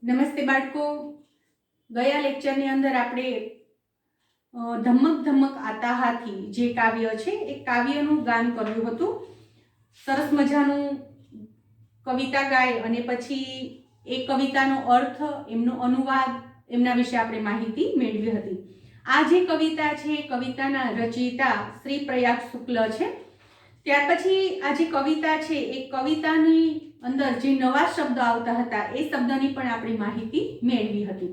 નમસ્તે બાળકો, ગયા લેક્ચરની અંદર આપણે ધમક ધમક આતા હાથી જે કાવ્ય છે એ કાવ્યનું ગાન કર્યું હતું. સરસ મજાનું કવિતા ગાય અને પછી એ કવિતાનો અર્થ, એમનો અનુવાદ, એમના વિશે આપણે માહિતી મેળવી હતી. આ જે કવિતા છે એ કવિતાના રચયિતા શ્રી પ્રયાગ શુક્લ છે. ત્યાર પછી આ જે કવિતા છે એ કવિતાની અંદર જે નવા શબ્દ આવતા હતા એ શબ્દની પણ આપણે માહિતી મેળવી હતી.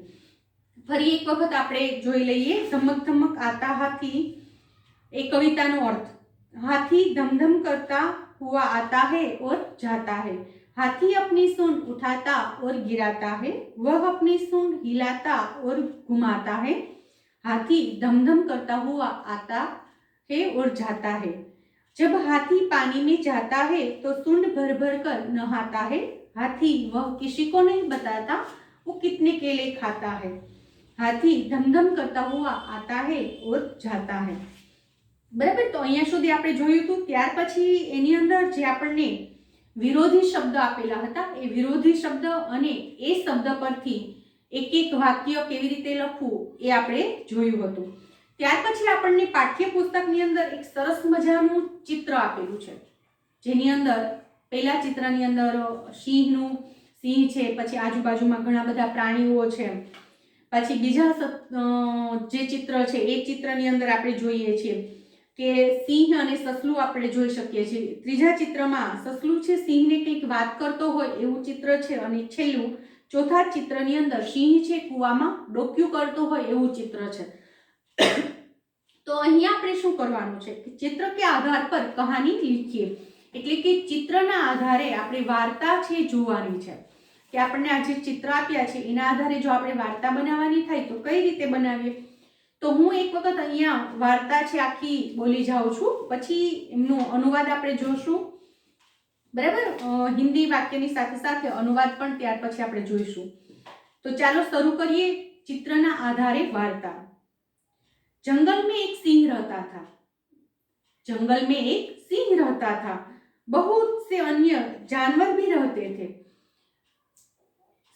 ફરી એક વખત આપણે જોઈ લઈએ. ધમક ધમક આતા હાથી એ કવિતાનો અર્થ. हाथी धमधम करता हुआ आता है और जाता है. हाथी अपनी सूंड उठाता और गिराता है, वह अपनी सूंड हिलाता और घुमाता है. हाथी धमधम करता हुआ आता है और जाता है. जब हाथी पानी में जाता है तो सूंड भर भर कर नहाता है. हाथी वह किसी को नहीं बताता वो कितने केले खाता है. हाथी धमधम करता हुआ आता है और जाता है. बराबर. तो अहींया सुधी આપણે જોયું હતું. ત્યાર પછી એની અંદર જે આપણને વિરોધી શબ્દ આપેલા હતા એ વિરોધી શબ્દ અને એ શબ્દ પરથી એક એક વાક્ય કેવી રીતે લખવું એ આપણે જોયું હતું. ત્યાર પછી આપણને પાઠ્યપુસ્તકની અંદર એક સરસ મજાનું ચિત્ર આપેલું છે, જેની અંદર પહેલા ચિત્રની અંદર સિંહ છે, પછી આજુબાજુમાં ઘણા બધા પ્રાણીઓ છે. પછી બીજા જે ચિત્ર છે એ ચિત્રની અંદર આપણે જોઈએ છીએ કે સિંહ અને સસલું આપણે જોઈ શકીએ છીએ. ત્રીજા ચિત્રમાં સસલું છે સિંહને કંઈક વાત કરતો હોય એવું ચિત્ર છે, અને છેલ્લું ચોથા ચિત્રની અંદર સિંહ છે કૂવામાં ડોક્યું કરતો હોય એવું ચિત્ર છે. તો અહીંયા આપણે શું કરવાનું છે કે ચિત્ર કે આધાર પર કહાની લીખીએ. એટલે કે ચિત્રના આધારે આપણે વાર્તા છે જોવાની છે કે આપણને આ જે ચિત્ર આપ્યા છે એના આધારે જો આપણે વાર્તા બનાવવાની થાય તો કઈ રીતે બનાવીએ. તો હું એક વખત અહીંયા વાર્તા છે આખી બોલી જાઉં છું, પછી એમનો અનુવાદ આપણે જોશું. બરાબર. હિન્દી વાક્યની સાથે સાથે અનુવાદ પણ ત્યાર પછી આપણે જોઈશું. તો ચાલો શરૂ કરીએ. चित्रना आधारे वार्ता. जंगल में एक सिंह रहता था. जंगल में एक सिंह रहता था. बहुत से अन्य जानवर भी रहते थे.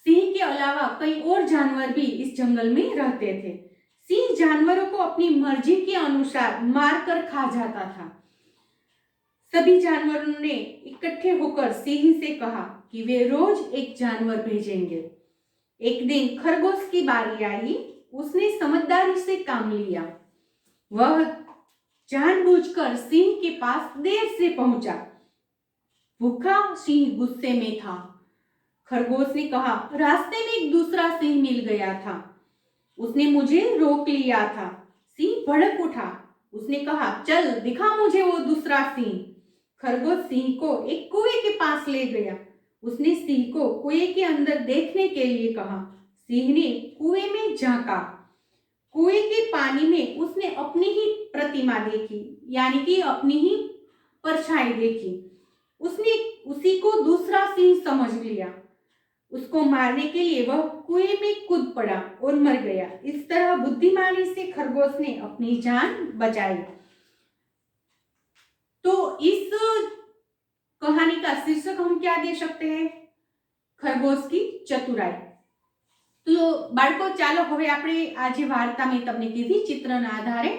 सिंह के अलावा कई और जानवर भी इस जंगल में रहते थे. सिंह जानवरों को अपनी मर्जी के अनुसार मारकर खा जाता था. सभी जानवरों ने इकट्ठे होकर सिंह से कहा कि वे रोज एक जानवर भेजेंगे. एक दिन खरगोश की बारी आई. उसने समझदारी से काम लिया. वह जानबूझकर सिंह के पास देर से पहुंचा. भूखा सिंह गुस्से में था. खरगोश ने कहा, रास्ते में एक दूसरा सिंह मिल गया था. उसने मुझे रोक लिया था. सिंह भड़क उठा. उसने कहा, चल दिखा मुझे वो दूसरा सिंह. खरगोश सिंह को एक कुएं के पास ले गया. उसने सिंह को कुएं के अंदर देखने के लिए कहा. सिंह ने कुएं में झांका. कुएं के पानी में उसने अपनी ही प्रतिमा देखी, यानी कि अपनी ही परछाई देखी. उसने उसी को दूसरा सिंह समझ लिया. उसको मारने के लिए वह कुएं में कूद पड़ा और मर गया. इस तरह बुद्धिमानी से खरगोश ने अपनी जान बचाई. तो इस कहानी का शीर्षक हम क्या दे सकते हैं? खरगोश की चतुराई. तो बाळको चालो हवे आपणे आ जे वार्ता मैं तमने कीधी चित्रना आधारे,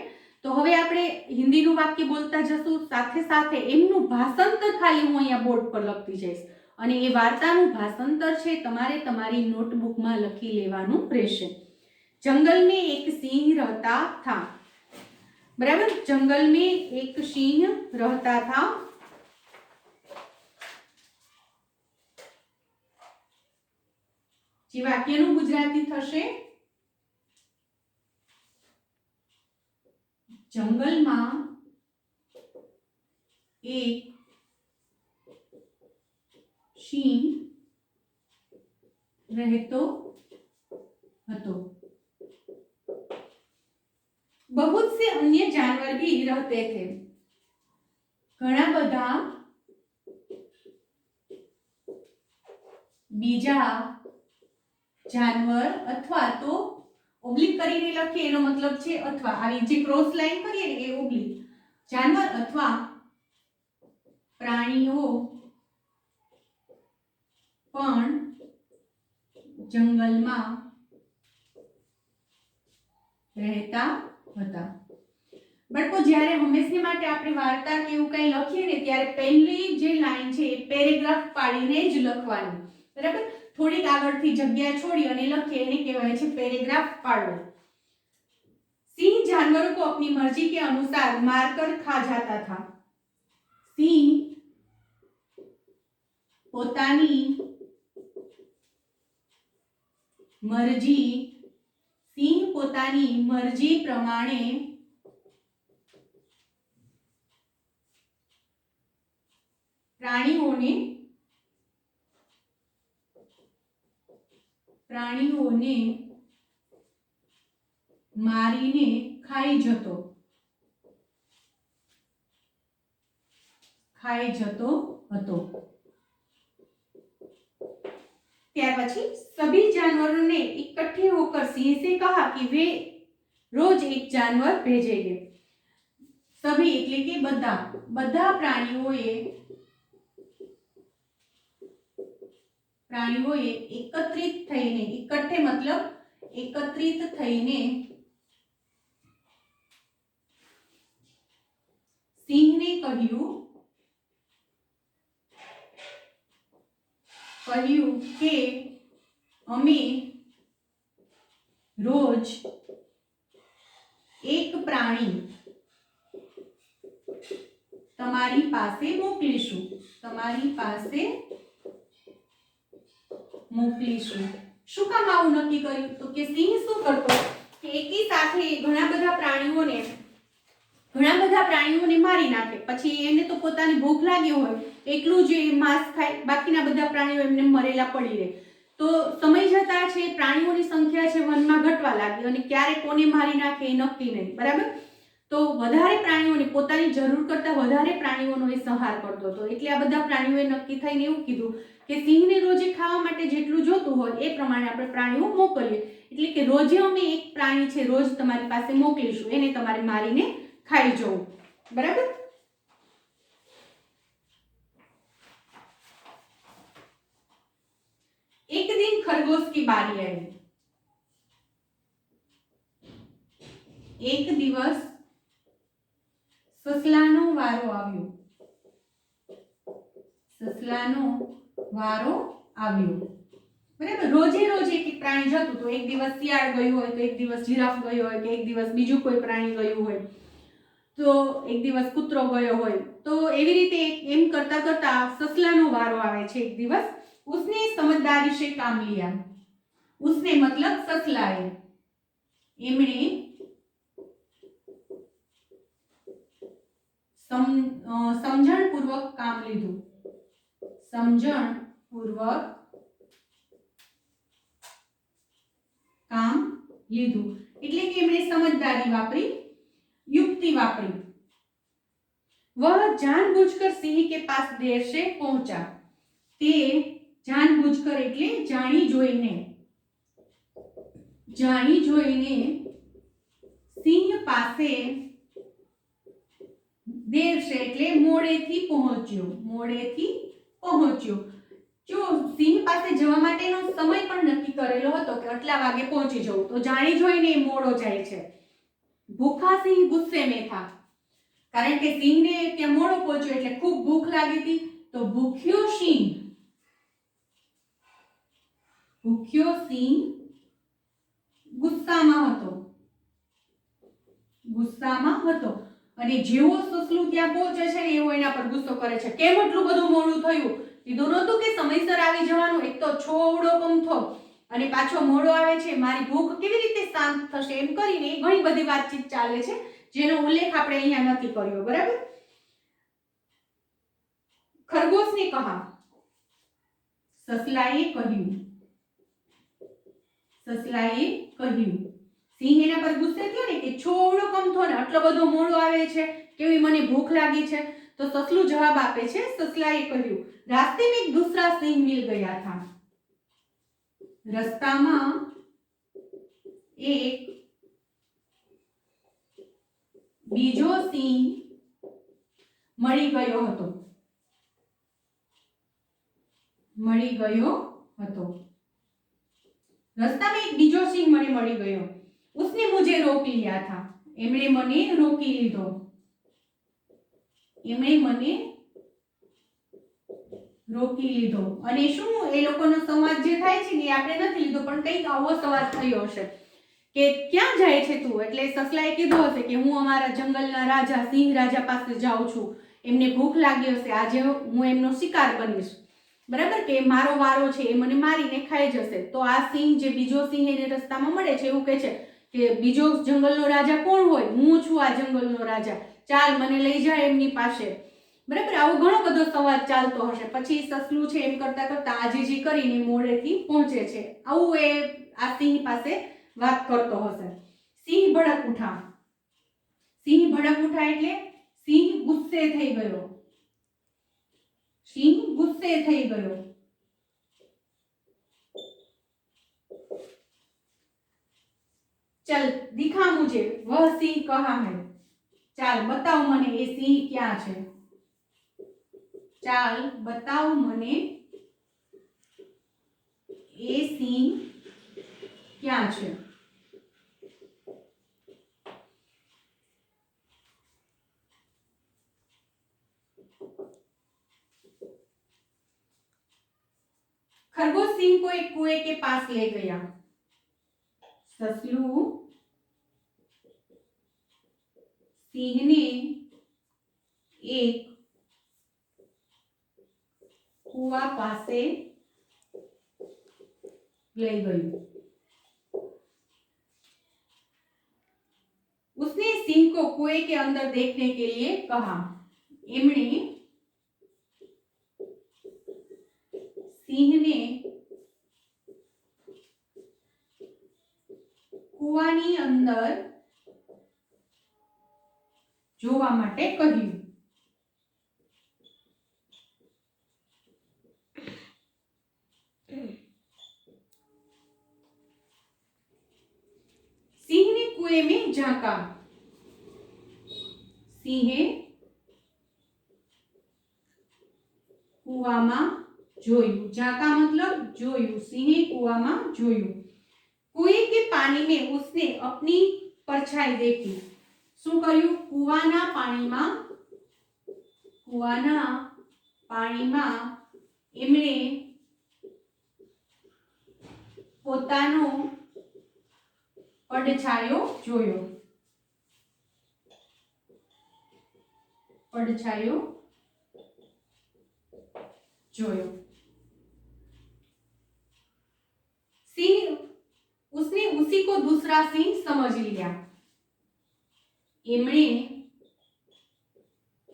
तो हवे आपणे हिंदीनुं वाक्य बोलता जशुं, साथे साथे एमनुं भाषांतर खाली हुं अहींया बोर्ड पर लखती जईश. અને એ વાર્તાનું ભાષાંતર છે તમારે તમારી નોટબુકમાં લખી લેવાનું રહેશે. જંગલ में एक सिंह रहता था. बराबर. जंगल में एक सिंह रहता था. જે વાક્યનું ગુજરાતી થશે, જંગલમાં એક सिंह रहतो हतो. बहुत से अन्य जानवर भी रहते थे. घणा बधा बीजा जानवर, अथवा तो ओब्लिक करीने लखीए एनो मतलब छे अथवा, आवी जे क्रॉस लाइन करीए ने ए ओब्लिक. जानवर अथवा प्राणीओ पण જંગલમાં રહેતા હતા। બાળકો જ્યારે હંમેશની માટે આપણે વાર્તા કે એવું કંઈ લખીએ ને ત્યારે પહેલી જે લાઈન છે એ પેરેગ્રાફ પાડીને જ લખવાની, બરાબર। થોડીક આગળથી જગ્યા છોડી અને લખીએ એને કહેવાય છે પેરેગ્રાફ પાડવો। सिंह जानवरों को अपनी मर्जी के अनुसार मारकर खा जाता था। सिंह પોતાની મરજી સિંહ પોતાની મરજી પ્રમાણે પ્રાણીઓને મારીને ખાઈ જતો હતો। ત્યાર પછી सभी जानवरों ने इकट्ठे होकर सिंह से कहा कि वे रोज एक जानवर भेजेंगे। सभी એટલે કે બધા પ્રાણીઓએ એકત્રિત થઈને, इकट्ठे मतलब એકત્રિત થઈને સિંહને કહ્યું કે અમે રોજ એક પ્રાણી તમારી પાસે મોકલીશું। શું કામ આવું નક્કી કર્યું? તો કે સિંહ શું કરતો કે એકી સાથે ઘણા બધા પ્રાણીઓને મારી નાખે, પછી એને તો પોતાની ભૂખ લાગી હોય એટલું જ માંસ ખાય, બાકીના બધા પ્રાણીઓ એમને મરેલા પડી રહે। તો સમય જતા છે પ્રાણીઓની સંખ્યા છે વનમાં ઘટવા લાગી અને ક્યારે કોને મારી નાખે એ નક્કી નહીં, બરાબર। તો વધારે પ્રાણીઓને, પોતાની જરૂર કરતા વધારે પ્રાણીઓનો એ સંહાર કરતો હતો। એટલે આ બધા પ્રાણીઓએ નક્કી થઈને એવું કીધું કે સિંહને રોજે ખાવા માટે જેટલું જોતું હોય એ પ્રમાણે આપણે પ્રાણીઓ મોકલીએ। એટલે કે રોજે અમે એક પ્રાણી છે રોજ તમારી પાસે મોકલીશું, એને તમારે મારીને ખાઈ જવું, બરાબર। एक दिन खरगोश की बारी आई। एक दिवस સસલાનો વારો આવ્યો। બરાબર। રોજે એક પ્રાણી જતું તો એક દિવસ શિયાળ ગયું હોય, તો એક દિવસ જીરાફ ગયો હોય, કે એક દિવસ બીજું કોઈ પ્રાણી ગયું હોય, તો એક દિવસ કૂતરો ગયો હોય। તો એવી રીતે એમ કરતા કરતા સસલાનો વારો આવે છે એક દિવસ। उसने समझदारी से काम लिया। उसने मतलब ससलाए, एमणे समझणपूर्वक काम लीधुं। એટલે કે એમણે સમજદારી વાપરી, युक्ति वापरी। वह जानबूझकर सिंह के पास देर से पहुंचा। ते जानबूझकर એટલે જાણી જોઈને સિંહ પાસે देर से એટલે મોડેથી પહોંચ્યો। જો સિંહ પાસે જવા માટેનો સમય પણ નક્કી કરેલો હતો કે આટલા વાગે પહોંચી જવું, તો જાણી જોઈને મોડો જાય છે। ભૂખા સિંહ ગુસ્સે में था, કારણ કે સિંહને ત્યાં મોડો પહોંચ્યો એટલે ખૂબ ભૂખ લાગી હતી। તો ભૂખ્યો સિંહ ગુસ્સામાં હતો અને જેવો સસલું ત્યાં પહોંચે છે ને એવો એના પર ગુસ્સો કરે છે। કેમ એટલું બધું મોડું થયું? કીધું નહોતું કે સમયસર આવી જવાનું? એક તો છોડો કમથો અને પાછો મોડો આવે છે, મારી ભૂખ કેવી રીતે શાંત થશે? એમ કરીને ઘણી બધી વાતચીત ચાલે છે જેનો ઉલ્લેખ આપણે અહીંયા નથી કર્યો, બરાબર। ખરગોશને કહા, સસલાએ કહ્યું। સિંહ એના પર ગુસ્સે થયો ને કે છોડો કમથો ને આટલો બધો મોડો આવે છે, કેવી મને ભૂખ લાગી છે। तो ससलू जवाब आपे छे। ससलाए કહ્યું, रास्ते में एक दूसरा सिंह मिल गया था। रस्ताમાં एक બીજો સિંહ મળી ગયો હતો। रास्ता में एक बीजो सिंह मने मળી गयो। उसने मुझे रोक लिया था। एमणे मने रोकी लीधो। एमणे मने रोकी लीधो। અને શું એ લોકોનો સંવાદ જે થાય છે ને આપણે નથી લીધો પણ કંઈક આવો સંવાદ થયો હશે કે ક્યાં જાય છે તું, એટલે સસલાએ કીધું હશે કે હું અમારા જંગલના રાજા સિંહ રાજા પાસે જાઉં છું, એમને ભૂખ લાગી હશે, આજે હું એમનો શિકાર બનીશ, બરાબર, કે મારો વારો છે, એ મને મારીને ખાઈ જશે। તો આ સિંહ જે બીજો સિંહ એને રસ્તામાં મળે છે એવું કહે છે કે બીજો જંગલનો રાજા કોણ હોય, હું છું આ જંગલનો રાજા, ચાલ મને લઈ જા એમની પાસે, બરાબર। આવો ઘણો બધો સંવાદ ચાલતો હશે। પછી સસલું છે એમ કરતા કરતા આજીજી કરીને મોડેથી પહોંચે છે। આવું એ આ સિંહ પાસે વાત કરતો હશે। સિંહ ભડક ઉઠા। સિંહ ભડક ઉઠા એટલે સિંહ ગુસ્સે થઈ ગયો। સિંહ ગુस्से થઈ ગયો। चल दिखा मुझे वह सिंह कहाँ है। चाल बताओ मने ये सिंह क्या है। चाल बताओ मने ये सिंह क्या है। खरगोश सिंह को एक कुएं के पास ले गया। ससलू सिंह ने एक कुआ पासे ले गई। उसने सिंह को कुएं के अंदर देखने के लिए कहा। एमणे सिंह ने कुआनी अंदर જોવા માટે કહ્યું। सिंह ने कुएं में झांका। सिंहे कुआમાં જોયું। झांका मतलब જોયું। सिंहे कुआમાં જોયું। कुएं के पानी में उसने अपनी परछाई देखी। શું કર્યું? કુવાના પાણીમાં એમણે પોતાનો પડછાયો જોયો। सिंह उसने उसी को दूसरा सिंह समझ लिया। एमणे ज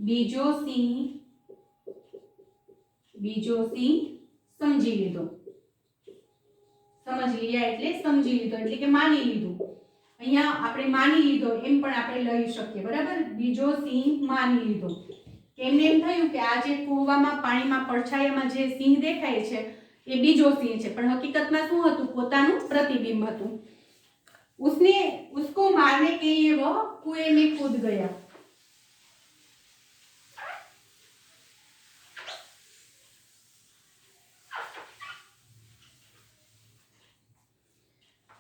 बीजो सिंह समझी लीधो। समझ लिया એટલે સમજી લીધો એટલે કે માની લીધું। અહીંયા આપણે માની લીધો એમ પણ આપણે લઈ શકીએ, બરાબર। બીજો સિંહ માની લીધો। એમને એમ થયું કે આ જે કૂવામાં પાણીમાં પડછાયામાં જે સિંહ દેખાય છે એ બીજો સિંહ છે, પણ હકીકતમાં શું હતું? પોતાનું પ્રતિબિંબ હતું। उसको मारने के लिए वह कुएं में कूद गया।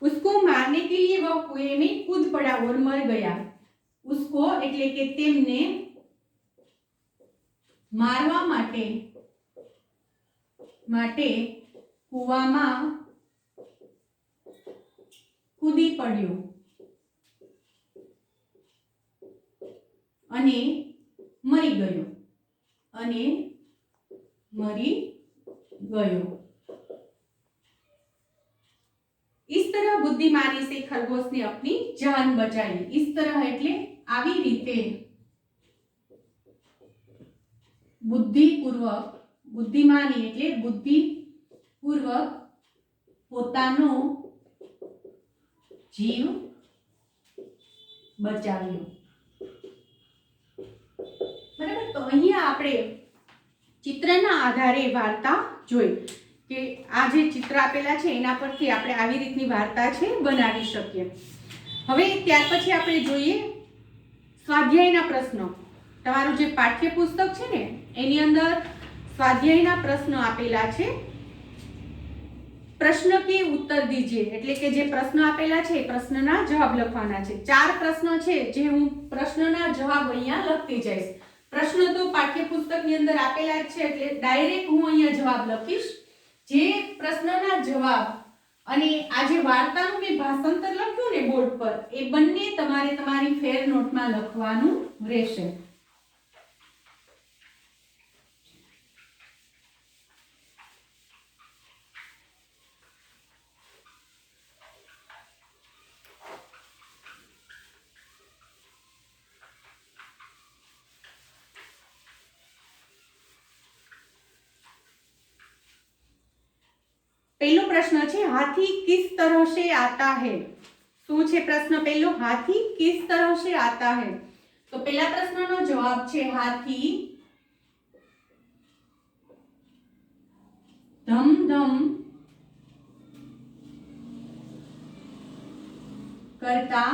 उसको मारने के लिए वह कुएं में कूद पड़ा और मर गया। उसको એટલે કે તેમને મારવા માટે કૂવામાં કૂદી પડ્યો અને મરી ગયો। इस तरह बुद्धिमानी से खरगोश ने अपनी जान बचाई। इस तरह એટલે આવી રીતે बुद्धिपूर्वक, बुद्धिमानी એટલે बुद्धिपूर्वक પોતાનો जीव बचाव्यो। बराबर। तो अहींया आपणे चित्रना आधारे वार्ता जोई के आ जे चित्र आपेला छे एना परथी आपणे आवी रीतनी वार्ता छे बनावी शकीए। हवे त्यार पछी आपणे जोईए स्वाध्यायना प्रश्नो। तमारुं जे पाठ्यपुस्तक छे ने एनी अंदर સ્વાધ્યાયના પ્રશ્ન આપેલા છે, પ્રશ્ન કે ઉત્તર દીજીએ, એટલે કે જે પ્રશ્ન આપેલા છે એ પ્રશ્નના જવાબ લખવાના છે. 4 પ્રશ્ન છે જે હું પ્રશ્નના જવાબ અહીંયા લખતી જઈશ. પ્રશ્ન તો પાઠ્યપુસ્તકની અંદર આપેલા જ છે એટલે ડાયરેક્ટ હું અહીંયા જવાબ લખીશ. જે પ્રશ્નના જવાબ અને આ જે વાર્તાનું મેં ભાષાંતર લખ્યું ને બોર્ડ પર, એ બંને તમારે તમારી ફેર નોટમાં લખવાનું રહેશે. पहलो प्रश्न है हाथी किस तरह से आता है. શું છે પ્રશ્ન પહેલો? હાથી किस तरह से आता है. તો પહેલા પ્રશ્નનો જવાબ છે હાથી ધમ ધમ करता,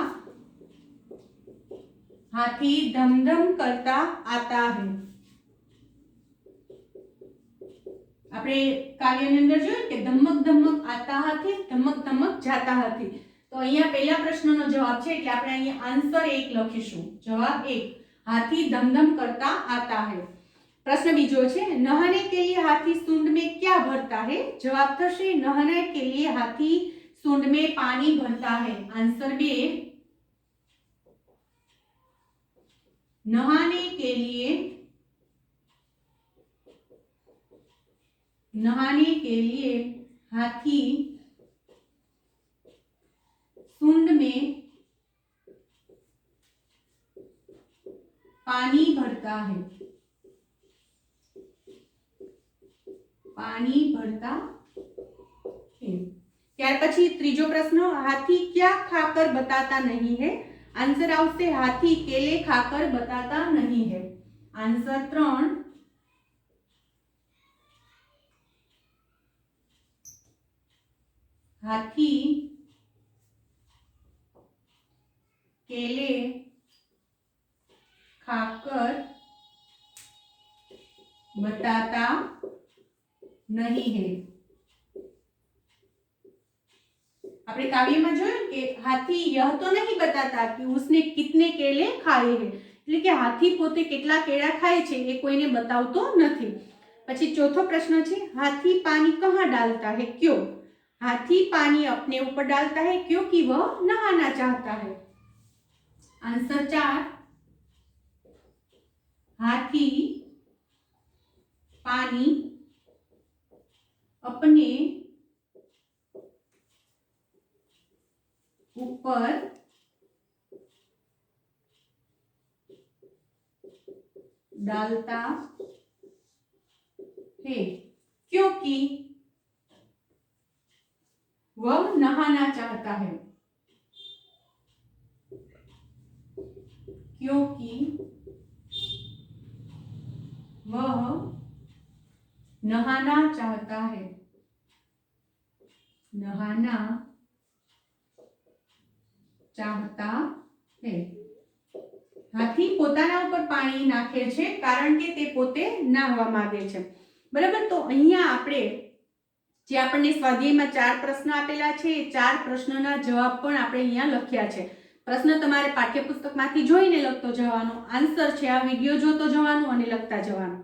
हाथी धम धम करता आता है. આપણે કાવ્યની અંદર જોયું કે ધમક ધમક આતા હાથી, ધમક ધમક જાતા હાથી. તો અહીંયા પહેલા પ્રશ્નનો જવાબ છે એટલે આપણે અહીંયા આન્સર 1 લખીશું. જવાબ 1, हाथी धमधम करता आता है. प्रश्न बीजो છે नहाने के लिए हाथी सूंड में क्या भरता है. जवाब થશે नहाने के लिए हाथी सूंड में पानी भरता है. आंसर 2, नहाने के लिए हाथी सूंड में पानी भरता है. ત્યાર પછી ત્રીજો પ્રશ્ન हाथी क्या खाकर बताता नहीं है. आंसर આવશે हाथी केले खाकर बताता नहीं है. आंसर 3, हाथी केले खाकर बताता नहीं है. આપણે કાવ્યમાં જોયું કે હાથી यह तो नहीं बताता कि उसने कितने केले खाए हैं. એટલે કે હાથી પોતે કેટલા કેળા ખાય છે એ કોઈને બતાવતો નથી. પછી ચોથો પ્રશ્ન છે हाथी पानी कहाँ डालता है क्यों. हाथी पानी अपने ऊपर डालता है क्योंकि वह नहाना चाहता है. आंसर 4, हाथी पानी अपने ऊपर डालता है क्योंकि वह नहाना चाहता है. क्योंकि वह नहाना चाहता है. नहाना चाहता है. हाथी પોતાના ઉપર પાણી નાખે છે કારણ કે તે પોતે નાહવા માંગે છે. બરાબર. તો અહીંયા આપણે જે આપણને સ્વાધ્યાયમાં 4 પ્રશ્ન આપેલા છે એ 4 પ્રશ્નના જવાબ પણ આપણે અહીંયા લખ્યા છે. પ્રશ્ન તમારે પાઠ્યપુસ્તકમાંથી જોઈને લખતો જવાનો, આન્સર છે આ વિડિયો જોતો જવાનું અને લખતા જવાનું.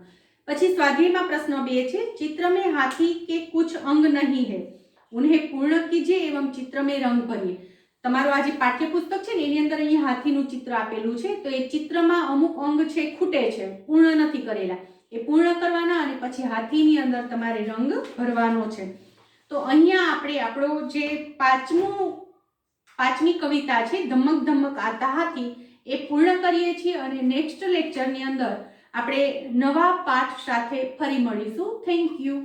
પછી સ્વાધ્યાયમાં પ્રશ્ન 2 છે चित्र में हाथी के कुछ अंग नहीं है, उन्हें पूर्ण कीजिए एवं चित्र में रंग भरिए. તમારું આ જે પાઠ્યપુસ્તક છે ને એની અંદર અહીંયા હાથીનું ચિત્ર આપેલું છે. તો એ ચિત્રમાં અમુક અંગ છે ખૂટે છે, પૂર્ણ નથી કરેલા, એ પૂર્ણ કરવાના અને પછી હાથીની અંદર તમારે રંગ ભરવાનો છે. તો અહીંયા આપણે આપણો જે પાંચમી કવિતા છે ધમક ધમક આતા હાથી એ પૂર્ણ કરીએ છીએ અને નેક્સ્ટ લેક્ચરની અંદર આપણે નવા પાઠ સાથે ફરી મળીશું. Thank you.